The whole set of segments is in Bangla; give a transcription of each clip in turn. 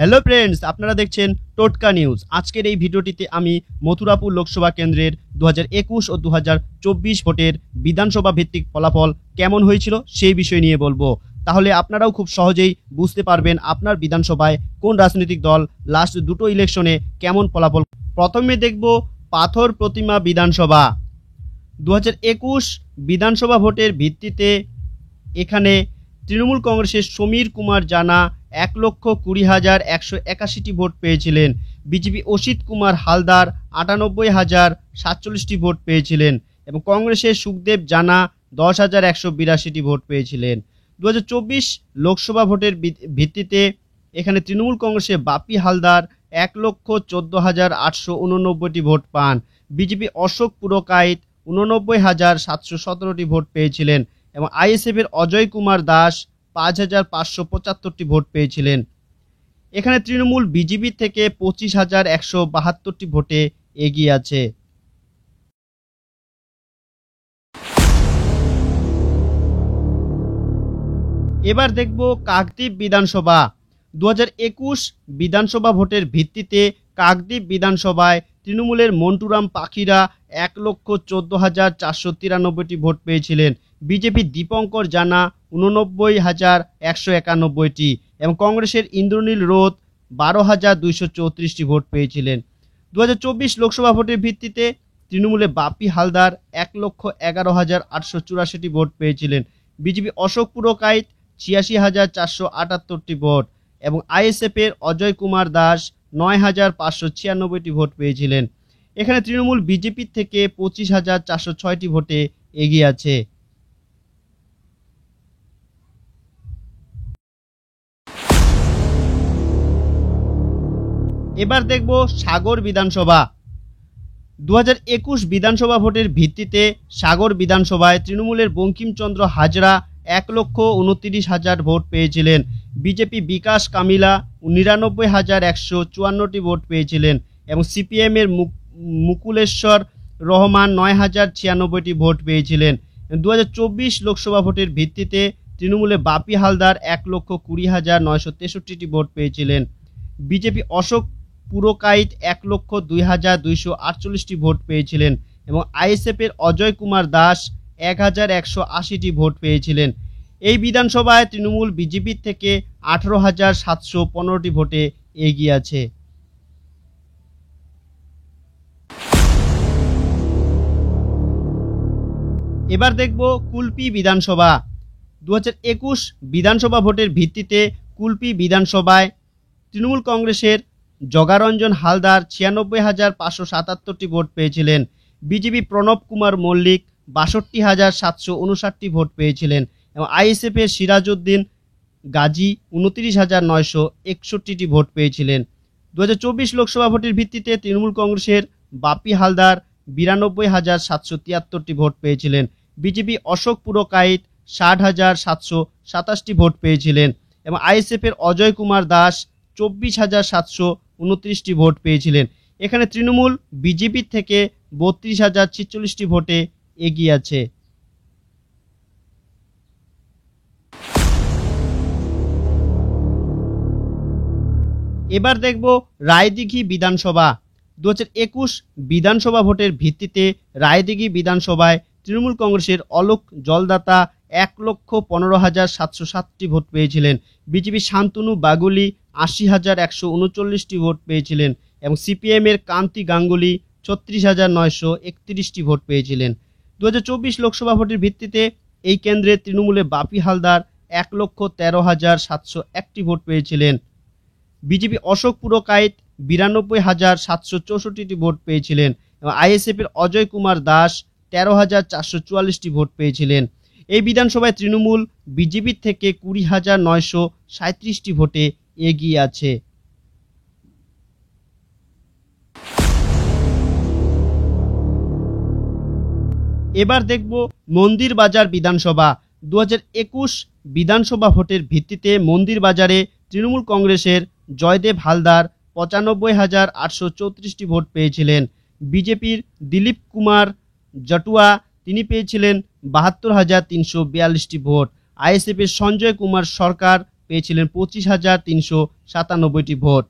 হ্যালো ফ্রেন্ডস, আপনারা দেখছেন টোটকা নিউজ। আজকের এই ভিডিওটিতে আমি মথুরাপুর লোকসভা কেন্দ্রের 2021 ও 2024 ভোটের বিধানসভা ভিত্তিক ফলাফল কেমন হয়েছিল সেই বিষয় নিয়ে বলবো। তাহলে আপনারাও খুব সহজেই বুঝতে পারবেন আপনার বিধানসভায় কোন রাজনৈতিক দল লাস্ট দুটো ইলেকশনে কেমন ফলাফল। প্রথমে দেখব পাথর প্রতিমা বিধানসভা। 2021 বিধানসভা ভোটের ভিত্তিতে এখানে তৃণমূল কংগ্রেসের সমীর কুমার জানা 1,20,181টি ভোট পেয়েছিলেন। বিজেপি অসিত কুমার হালদার 98,047টি ভোট পেয়েছিলেন এবং কংগ্রেসের সুখদেব জানা 10,182টি ভোট পেয়েছিলেন। 2024 লোকসভা ভোটের ভিত্তিতে এখানে তৃণমূল কংগ্রেসের বাপি হালদার 1,14,889টি ভোট পান। বিজেপি অশোক পুরকাইত 89,717টি ভোট পেয়েছিলেন এবং আইএসএফের অজয় কুমার দাস 5,575টি ভোট পেয়েছিলেন। এখানে তৃণমূল বিজেপি থেকে 25,172টি ভোটে এগিয়ে আছে। এবার দেখব কাকদ্বীপ বিধানসভা। 2021 বিধানসভা ভোটের ভিত্তিতে কাকদ্বীপ বিধানসভায় তৃণমূলের মন্টুরাম পাখিরা 1,14,493টি ভোট পেয়েছিলেন। বিজেপি দীপঙ্কর জানা 89,191টি এবং কংগ্রেসের ইন্দ্রনীল রোদ 12,234টি ভোট পেয়েছিলেন। 2024 লোকসভা ভোটের ভিত্তিতে তৃণমূলে বাপি হালদার 1,11,884টি ভোট পেয়েছিলেন। বিজেপি অশোক পুরকাইত 86,478টি ভোট এবং আইএসএফের অজয় কুমার দাস 9,596টি ভোট পেয়েছিলেন। এখানে তৃণমূল বিজেপি থেকে 25,406টি ভোটে এগিয়ে আছে। এবার দেখব সাগর বিধানসভা। 2021 বিধানসভা ভোটের ভিত্তিতে সাগর বিধানসভায় তৃণমূলের বঙ্কিমচন্দ্র হাজরা 1,29,000 ভোট পেয়েছিলেন। বিজেপি বিকাশ কামিলা 99,154টি ভোট পেয়েছিলেন এবং সিপিএমের মুকুলেশ্বর রহমান 9,096টি ভোট পেয়েছিলেন। 2024 লোকসভা ভোটের ভিত্তিতে তৃণমূলে বাপি হালদার 1,20,963টি ভোট পেয়েছিলেন। বিজেপি অশোক পুরকাইত 1,02,248টি ভোট পেয়েছিলেন এবং আইএসএফের অজয় কুমার দাস 1,180টি ভোট পেয়েছিলেন। এই বিধানসভায় তৃণমূল বিজেপি থেকে 18,715টি ভোটে এগিয়ে আছে। এবার দেখব কুলপি বিধানসভা। 2021 বিধানসভা ভোটের ভিত্তিতে কুলপি বিধানসভায় তৃণমূল কংগ্রেসের জগারঞ্জন হালদার 96,577টি ভোট পেয়েছিলেন। বিজেপি প্রণব কুমার মল্লিক 62,759টি ভোট পেয়েছিলেন এবং আইএসএফের সিরাজউদ্দিন গাজী 29,961টি ভোট পেয়েছিলেন। 2024 লোকসভা ভোটের ভিত্তিতে তৃণমূল কংগ্রেসের বাপি হালদার 92,773টি ভোট পেয়েছিলেন। বিজেপি অশোক পুরকাইত 60,727টি ভোট পেয়েছিলেন এবং আইএসএফের অজয় কুমার দাস 24,729টি ভোট পেয়েছিলেন। এখানে তৃণমূল বিজেপি থেকে 32,046টি ভোটে এগিয়ে আছে। এবার দেখব রায়দিঘি বিধানসভা। 2021 বিধানসভা ভোটের ভিত্তিতে রায়দিঘি বিধানসভায় তৃণমূল কংগ্রেসের অলোক জলদাতা 1,15,707টি ভোট পেয়েছিলেন। বিজেপি শান্তনু বাগুলি 80,139টি ভোট পেয়েছিলেন এবং সিপিএমের কান্তি গাঙ্গুলি 36,931টি ভোট পেয়েছিলেন। 2024 লোকসভা ভোটের ভিত্তিতে এই কেন্দ্রে তৃণমূলে বাপি হালদার 1,13,701টি ভোট পেয়েছিলেন। বিজেপি অশোক পুরকাইত 92,764টি ভোট পেয়েছিলেন এবং আইএসএফের অজয় কুমার দাস 13,444টি ভোট পেয়েছিলেন। এই বিধানসভায় তৃণমূল বিজেপি থেকে 20,937টি ভোটে এগিয়ে আছে। এবার দেখব মন্দির বাজার বিধানসভা। 2021 বিধানসভা ভোটের ভিত্তিতে মন্দির বাজারে তৃণমূল কংগ্রেসের জয়দেব হালদার 95,834টি ভোট পেয়েছিলেন। বিজেপির দিলীপ কুমার জটুয়া তিনি পেয়েছিলেন 72,342টি ভোট। আইএসএফের সঞ্জয় কুমার সরকার পেয়েছিলেন 25,397টি ভোট।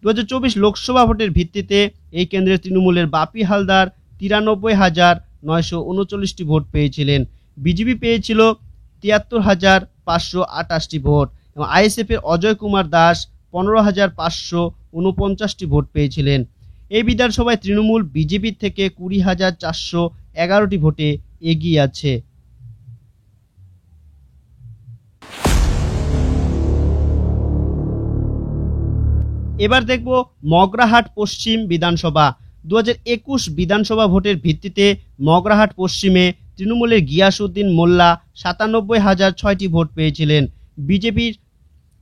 2024 লোকসভা ভোটের ভিত্তিতে এই কেন্দ্রের তৃণমূলের বাপি হালদার 93,939টি ভোট পেয়েছিলেন। বিজেপি পেয়েছিল 73,528টি ভোট এবং আইএসএফ এর অজয় কুমার দাস 15,549টি ভোট পেয়েছিলেন। এই বিধানসভায় তৃণমূল বিজেপির থেকে 20,411টি ভোটে এগিয়ে আছে। এবার দেখব মগরাহাট পশ্চিম বিধানসভা। 2021 বিধানসভা ভোটের ভিত্তিতে মগরাহাট পশ্চিমে তৃণমূলের গিয়াসউদ্দিন মোল্লা 97,006টি ভোট পেয়েছিলেন। বিজেপির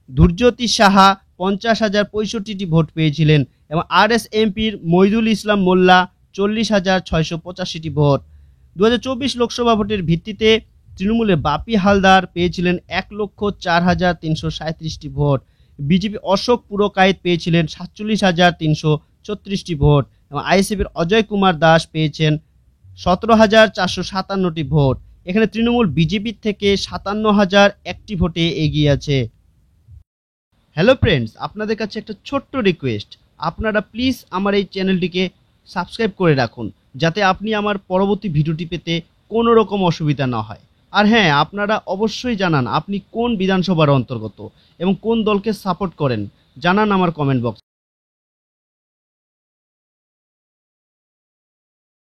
দুর্জ্যোতি সাহা 50,065টি ভোট পেয়েছিলেন এবং আরএসএমপির মইদুল ইসলাম মোল্লা 40,685টি ভোট। 2024 লোকসভা ভোটের ভিত্তিতে তৃণমূলের বাপি হালদার পেয়েছিলেন 1,04,337টি ভোট। বিজেপি অশোক পুরকায়েত পেয়েছিলেন 47,336টি ভোট এবং আইএসএফের অজয় কুমার দাস পেয়েছেন 17,457টি ভোট। এখানে তৃণমূল বিজেপির থেকে 57,001টি ভোটে এগিয়ে আছে। হ্যালো ফ্রেন্ডস, আপনাদের কাছে একটা ছোট্ট রিকোয়েস্ট, আপনারা প্লিজ আমার এই চ্যানেলটিকে সাবস্ক্রাইব করে রাখুন যাতে আপনি আমার পরবর্তী ভিডিওটি পেতে কোনো রকম অসুবিধা না হয়। আর হ্যাঁ, আপনারা অবশ্যই জানান আপনি কোন বিধানসভার অন্তর্গত এবং কোন দলকে সাপোর্ট করেন, জানান আমার কমেন্ট বক্স।